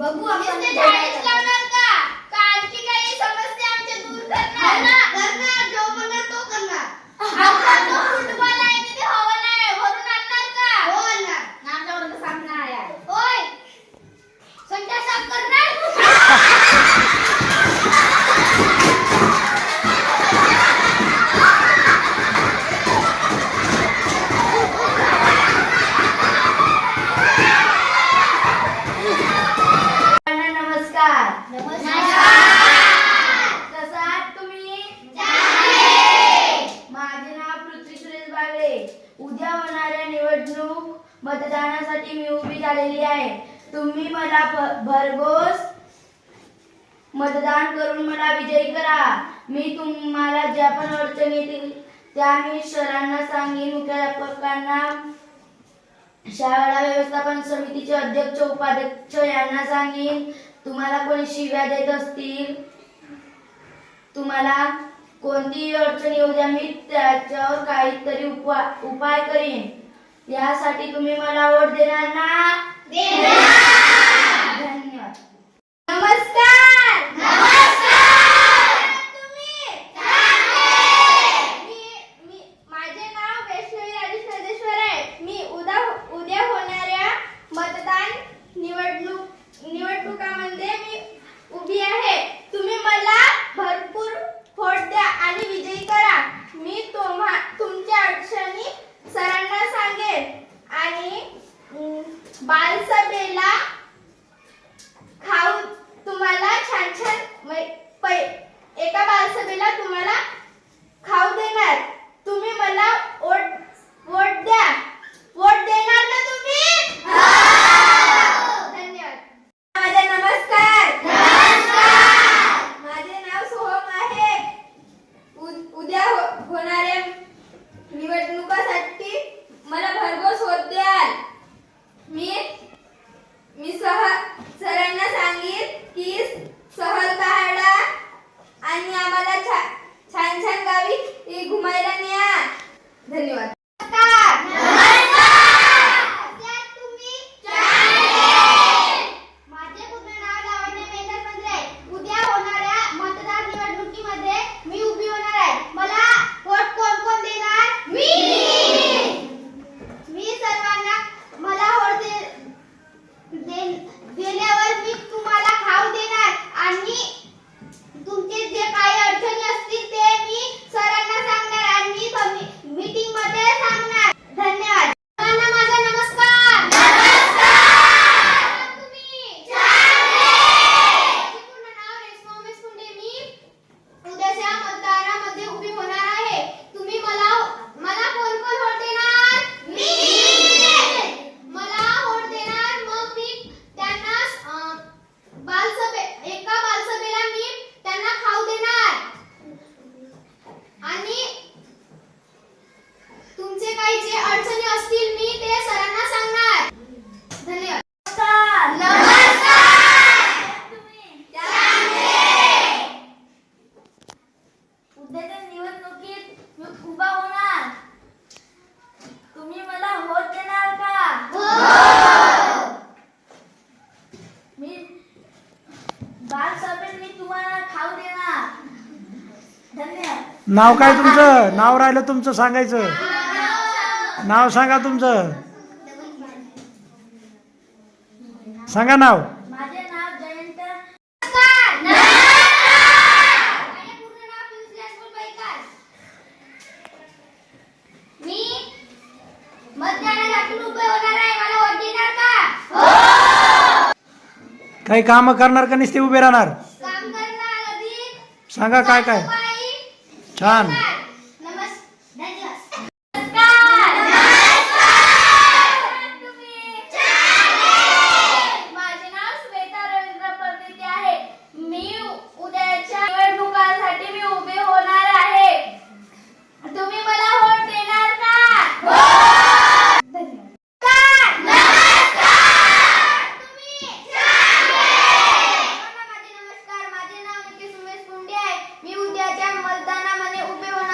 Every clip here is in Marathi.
बघू आपण ते झाडाच लावणार का आणखी काही समस्या आमच्या दूर करणार जो म्हणणार तो करणार आमचा जो फुटबॉल आहे तिथे हवा नाही भरून आणणार का हो आणणार नामच्यावर सामना आहे होय संख्या साफ करणार उद्या होणाऱ्या निवडणूक मतदानासाठी मी उभी झालेली आहे. तुम्ही मला भरघोस मतदान करून मला विजयी करा. मी तुम्हाला ज्या पण अडचणी येतील त्या मी सरांना सांगेन, मुख्याध्यापकांना, शाळा व्यवस्थापन समितीचे अध्यक्ष उपाध्यक्ष यांना सांगेन. तुम्हाला कोणी शिव्या देत असतील, तुम्हाला कोणतीही अडचण येऊ द्या, मी त्याच्यावर काहीतरी उपाय करीन. यासाठी तुम्ही मला वोट देणार ना? धन्यवाद. नमस्कार. माझे नाव वैष्णवी राजेश नंदेश्वर आहे. मी उद्या होणाऱ्या मतदान निवडणुकामध्ये मी उभी आहे. तुम्ही मला भरपूर वोट द्या आणि विजयी करा. मी तुमच्या अडचणी सरांना सांगेन आणि बालसभेला खाऊ तुम्हाला छान छान एका बालसभेला तुम्हाला खाऊ देणार. तुम्ही मला वोट द्या. वोट देणार ना तुम्ही? धन्यवाद. माझे नमस्कार. माझे नाव सोहम आहे. उद्या होणाऱ्या निवडणुकासाठी मला भरघोस वोट द्याल. मी सरांना सांगेन की सहल काढा आणि आम्हाला छान छान गावी घुमायला न्या. धन्यवाद. माझे पूर्ण नाव लावण्य मेघर पंत्रे आहे. उद्या होणाऱ्या मतदार निवडणुकीमध्ये मी उभी होणार आहे. मला वोट कोण देणार? मी सर्वांना मला वोट दिल्यावर मी तुम्हाला खाऊ देणार आणि तुमचे जे काही अडचणी असतील ते मी सरांना सांगणार आणि मीटिंग मध्ये सांगणार. धन्यवाद. माझा नमस्कार. तुम्ही माझे पूर्ण नाव रेश्मा उमेश कुंडे. मी उद्याच्या मतदानामध्ये उभी होणार आहे. तुम्ही मला कोण वोट देणार? मला वोट देणार. मग मी त्यांना एका बालसभेला मी त्यांना खाऊ देणार आणि तुमचे काही जे अडचणी असतील मी ते सरांना सांगणार. धन्यवाद. उद्याच्या निवडणुकीत मी उभा होणार. तुम्ही मला वोट देणार का? मी बालसभेत मी तुम्हाला खाऊ देणार. धन्यवाद. नाव काय तुमचं? नाव राहिलं तुमचं सांगायचं. नाव सांगा तुमचं. सांगा नाव. माझे नाव जयंत. माझे पूर्ण नाव पियुष लक्ष्मण पैकार. मी मतदानासाठी उभे होणार आहे. मला वोट देणार का? काही काम करणार का नुसते उभे राहणार? काम करणार अधिक सांगा काय काय. छान. माझे नाव श्वेता रवींद्र परदेती आहे. मी उद्याच्या निवडणुकांसाठी मी उभे होणार आहे. तुम्ही मला वोट देणार का? धन्यवाद. माझे नमस्कार. माझे नाव निकेश उमेश कुंडे आहे. मी उद्याच्या मतदानामध्ये उभे होणार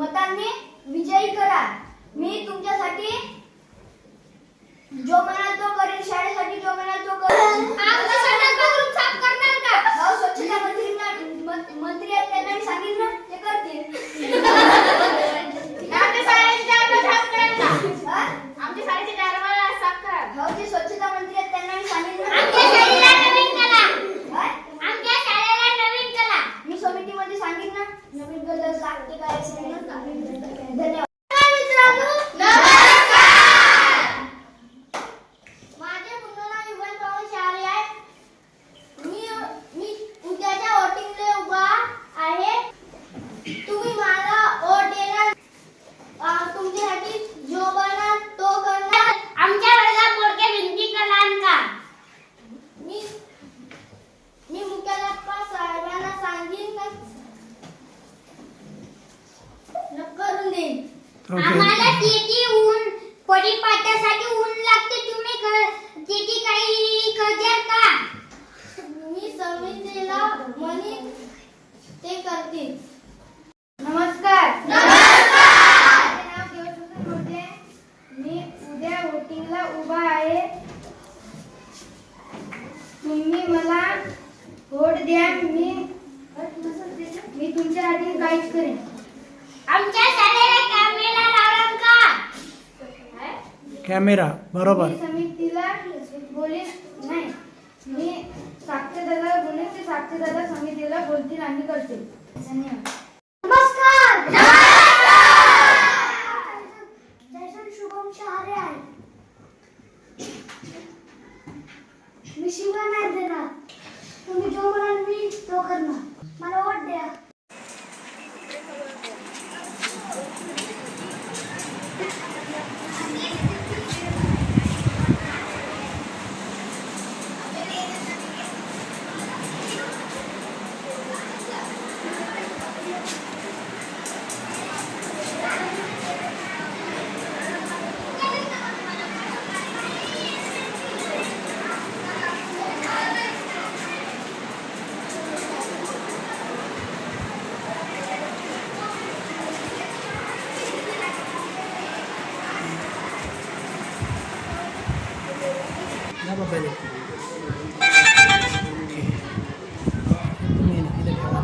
मतांनी विजयी करा. मी तुमच्यासाठी जो म्हणाल तो करेन. शाळेसाठी जो म्हणाल तो करेन. आमचं संडास बाथरूम साफ करणार का? गाव स्वच्छता मंत्री आहेत त्यांना मी सांगितलं ते करतील. आमच्या शाळेची दारं साफ कराल का? हा? आमच्या शाळेची दारं साफ कराल. गाव जे स्वच्छता मंत्री आहेत त्यांना मी सांगितलं. आमच्या शाळेला नवीन कला. काय? आमच्या शाळेला नवीन कला. मी समितीमध्ये सांगितलं नवीन गदर लागते काय धन्यवाद. माझे पूर्ण नाव युगल पवन शहारे आहे. मी उद्याच्या वोटिंगला उभा आहे. तुम्ही मला वोट देणार. तुमच्यासाठी जो बनाल तो करणार. आमच्या वर्गात मोठ्या भिंती कलान का? मी मुख्याध्यापक साहेबांना सांगेन करून देईन. आम्हाला शेती ऊन परिपाठासाठी ऊन लागते. तुम्ही शेती काही करणार का? मी समितीला म्हणीन ते करतील. नमस्कार. नमस्कार. माझे नाव देवदत्त मोठे. मी उद्या वोटिंगला उभा आहे. तुम्ही मला वोट द्या. मी तुमच्यासाठी काहीच करेन. आमच्या शाळेला कॅमेरा लावला का? कॅमेरा बरोबर. मी समितीला बोलेन नाही. मी साक्षरदादा बोलेन ते साक्षरदादा समितीला बोलतील आणि करतील. धन्यवाद. नमस्कार. जयसन शुभम शहारे आहे. मी शिवा नाही देणार. तुम्ही जो म्हणाल मी तो करणार. मला वोट द्या. या बाबा इथे. तुम्ही ना, इथे ठेवा.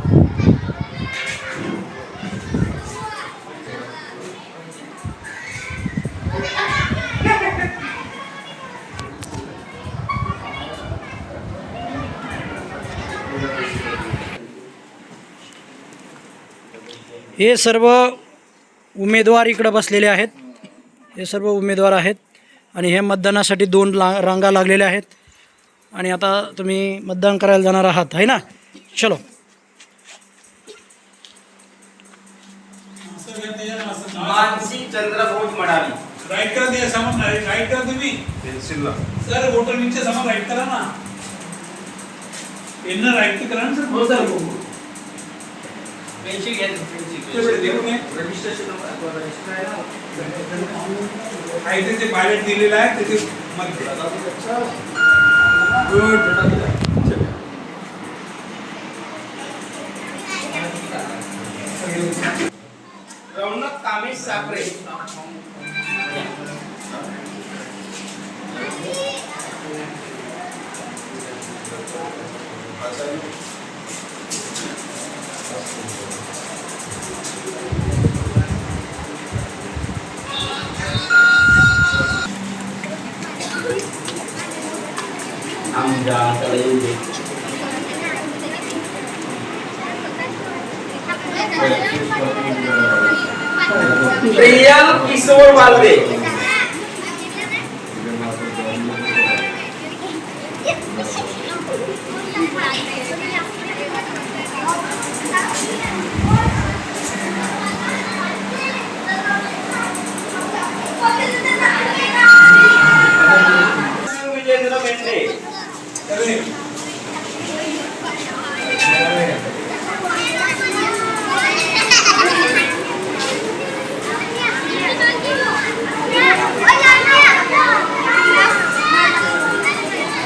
हे सर्व उमेदवार इकडे बसलेले आहेत. हे सर्व उमेदवार आहेत आणि हे मतदानासाठी दोन रांगा लागलेल्या आहेत आणि आता तुम्ही मतदान करायला जाणार आहात है ना. चलो. मानसी चंद्रबोध मडावी. राईट करा ते समोर राईट करा तुम्ही पेन्सिलला सर वोटर नीचे समोर राईट करा ना. यांना राईट करा ना सर. हो सर. पेन्सिल घ्या. पेन्सिल तेवढे देऊ नये. रजिस्ट्रेशन नंबर रजिस्टर आहे ना. आहे ते बायोडेट दिलेला आहे त्याचे मध्ये गुड. रौनक कामेश साखरे. आमच्याकडे येऊ दे. प्रियल किशोर वालदे. विजेंद्र मेंढे.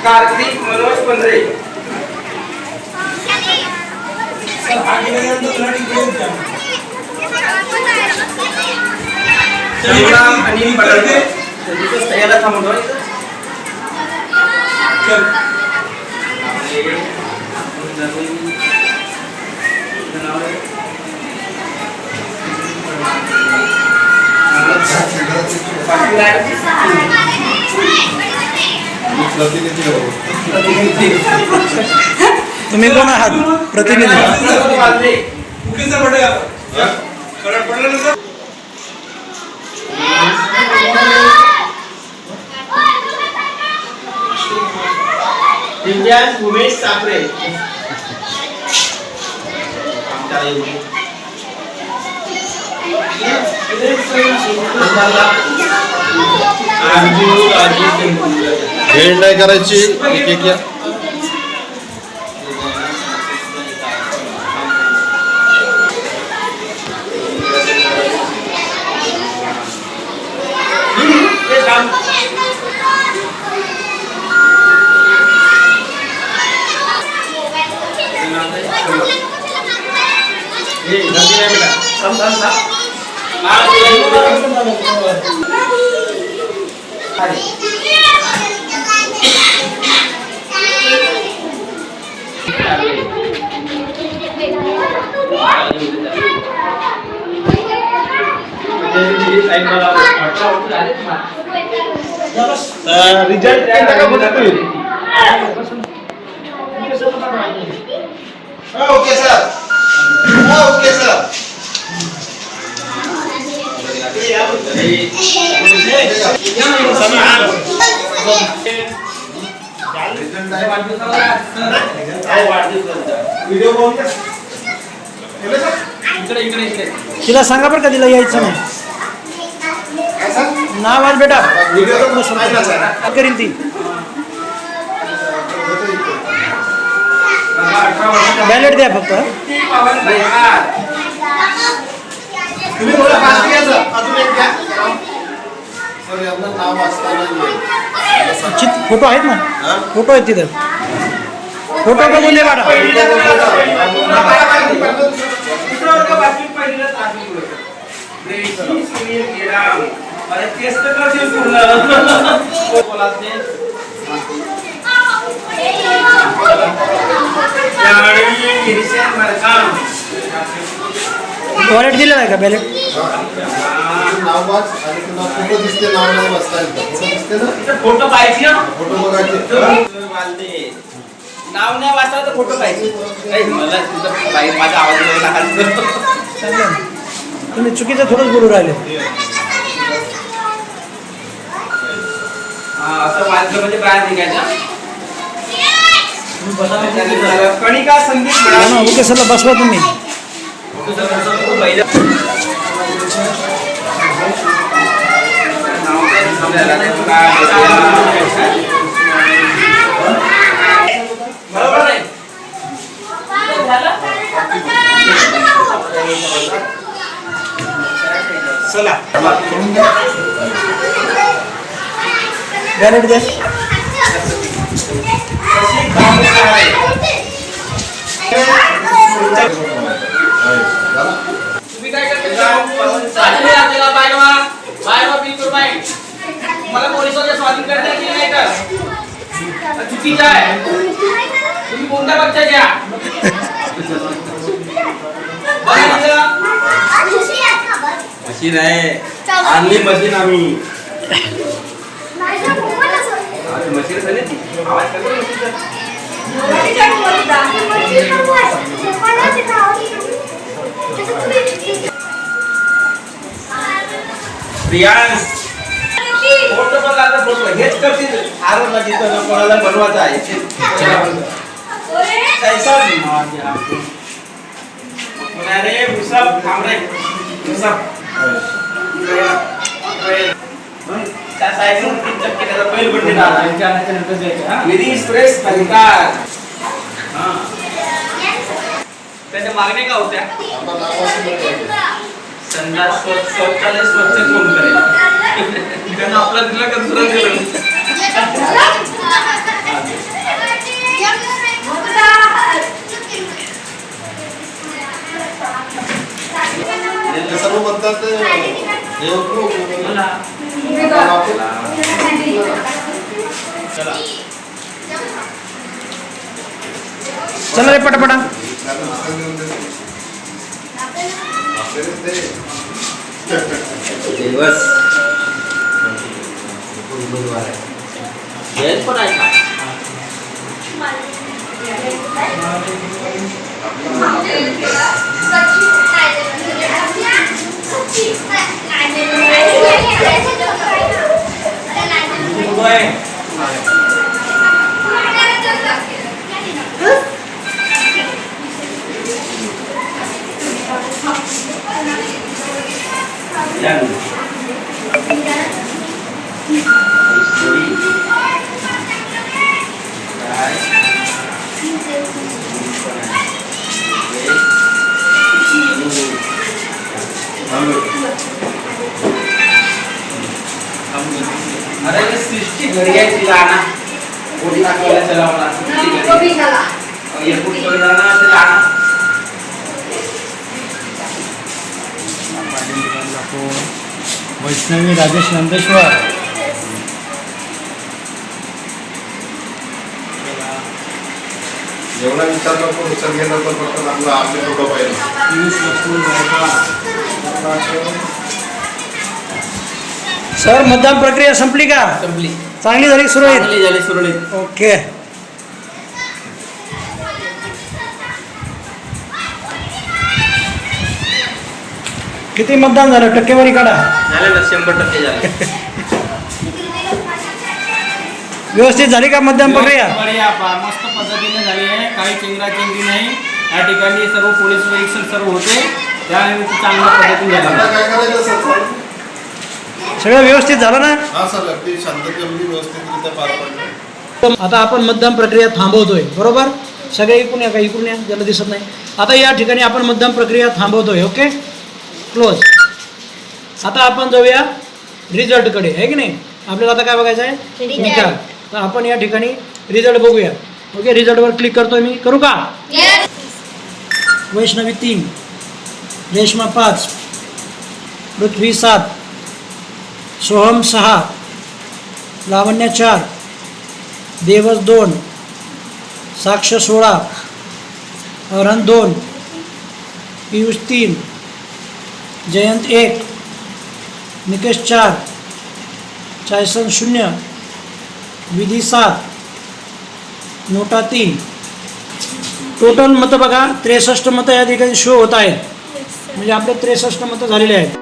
कार्तिक मनोज पंधरे. सर हा गेल्यानंतर गाडी घेऊन जा. शिवराम आणि पडळकर. तर तिथं याला थांबवतो इथं. चल. तुम्ही कोण आहात? प्रतिनिधी. मुकेशचा बर्थडे आता. करंट पडल्यानंतर दिव्यांग उमेश सापरे. आमच्या एवढी. भेट नाही करायची एक एक या. Result okay sir. Okay sir. Video call कर. तिला सांगा बरं का तिला यायचं नाही. नाव आज बेटा करीन ती. बॅलेट द्या फक्त. तुम्ही थोडं फास्ट घ्यायचं. अजून एक घ्या. सर यांना नाव वाचता नाही. फोटो आहेत ना? फोटो आहेत तिथं. फोटो बघून दे बाळा. वॉलेट दिलेला आहे का बॅलेट? नाव वाच आणि पुन्हा फोटो दिसते. नाव नाही वाचता येतं. फोटो दिसते ना. फोटो पाहिजे ना. फोटो बघायचे. नाव नाही वाचला तर फोटो पाहिजे. मला तुझं बाई माझा आवाज लहान. तुम्ही चुकीचं थोडंच बोलू राहिले. असं वाचलं म्हणजे बाहेर निघायचं. कणिका संगीत हा ना, ओके सरला बसवा तुम्ही. बरोबर नाही. चला बॅलेट द्या. तुम्ही काय करता? बायवा बिलकुल बाई. मला पोलिसांच्या स्वाधीन करता की नाही का? चुकीचं आहे. तुम्ही कोणता पक्ष घ्या? मशीन आहे. आणली मशीन आम्ही. मशीन झाली ती. आवाज करतो मशीनचा. प्रियांश फोटो बघ आता. फोटो हेच करतील. आरोप जिथं कोणाला बनवायचं आहे अरे मुसाफ थांब रे. मुसाफ त्या साईडला 3 चक्के त्याचा बैल बंडी आला. विधी स्ट्रेस अधिकार. त्याच्या मागण्या का होत्या? आता नाव वाचून संडास शौचालय स्वच्छ कोण करेल? त्यांना आपला दिला का दुसरा दिला? ते सर्व म्हणतात हे होत चला रे पटापटा. दिवस जयंत पण आहे का? अरे ये सृष्टि घड़ी है चिल्लाना कोडी टाकायला चला मला सृष्टि घड़ी ये कुठ कोडी जाना ते लाना वैष्णवी राजेश नंदेश्वर. जेवढा विचार नको विचार घेणार तर फक्त आपला आपले फोटो पाहिजे. सर मतदान प्रक्रिया संपली का? संपली. चांगली झाली सुरळीत? चांगली झाली सुरळीत. ओके. किती मतदान झालं? टक्केवारी काढा. झालं ना 100% झालं. व्यवस्थित झाली का मतदान प्रक्रिया? बढिया मस्त पद्धतीने झाली आहे. काही चेंगराचेंगरी नाही. या ठिकाणी सर्व पोलीस निरीक्षण सर्व होते त्यानिमित्त चांगल्या पद्धतीने आता झालं. काय करायचं सर? सगळं व्यवस्थित झालं ना? हा सर अगदी शांततेमध्ये व्यवस्थितरित्या पार पडलं. आता आपण मतदान प्रक्रिया थांबवतोय, बरोबर? सगळे इकडून या का इकडून या, ज्याला दिसत नाही. आता या ठिकाणी आपण मतदान प्रक्रिया थांबवतोय. Okay, close. आता आपण जाऊया रिझल्टकडे, आहे की नाही? आपल्याला आता काय बघायचं आहे? निकाल. तर आपण या ठिकाणी रिझल्ट बघूया. ओके, रिझल्टवर क्लिक करतोय मी. करू का? वैष्णवी 3, रेश्मा 5, पृथ्वी 7, सोहम 6, लावण्य 4, देवस 2, साक्ष 16, अरहन 2, पियुष 3, जयंत 1, निकेश 4, चायसन 0, विधी 7, नोटा 3. टोटल मतं बघा 63 मतं या ठिकाणी शो होत आहेत. म्हणजे आपले 63 मतं झालेले आहेत.